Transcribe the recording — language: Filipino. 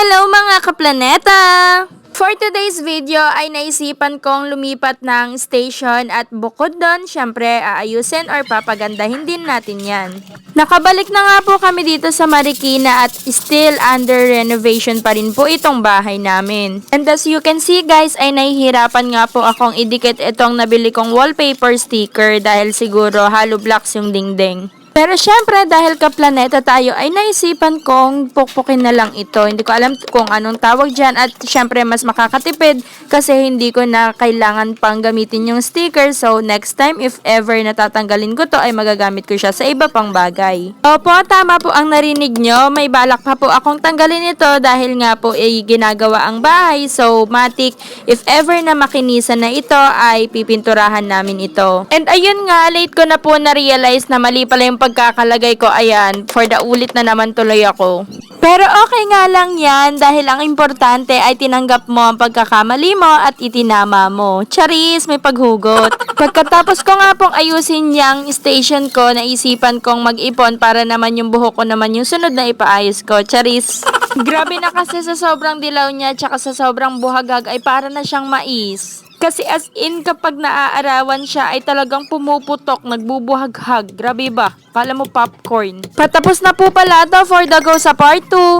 Hello mga kaplaneta! For today's video ay naisipan kong lumipat ng station at bukod doon, syempre aayusin or papagandahin din natin yan. Nakabalik na nga po kami dito sa Marikina at still under renovation pa rin po itong bahay namin. And as you can see guys, ay nahihirapan nga po akong idikit itong nabili kong wallpaper sticker dahil siguro hollow blocks yung dingding. Pero syempre dahil kaplaneta tayo ay naisipan kong pukpukin na lang ito. Hindi ko alam kung anong tawag dyan at syempre mas makakatipid kasi hindi ko na kailangan pang gamitin yung sticker. So next time if ever natatanggalin ko to ay magagamit ko siya sa iba pang bagay. Opo, tama po ang narinig nyo. May balak pa po akong tanggalin ito dahil nga po ay ginagawa ang bahay. So matik if ever na makinisan na ito ay pipinturahan namin ito. And ayun nga, late ko na po na-realize na mali pala yung pagkakalagay ko, ayan, for the ulit na naman tuloy ako. Pero okay nga lang yan dahil ang importante ay tinanggap mo ang pagkakamali mo at itinama mo. Charis, may paghugot. Pagkatapos ko nga pong ayusin yung station ko, naisipan kong mag-ipon para naman yung buhok ko naman yung sunod na ipaayos ko. Charis. Grabe na kasi sa sobrang dilaw niya tsaka sa sobrang buhagag ay para na siyang mais. Kasi as in kapag naaarawan siya ay talagang pumuputok, nagbubuhaghag. Grabe ba? Kala mo popcorn. Patapos na po pala to for the go sa part 2.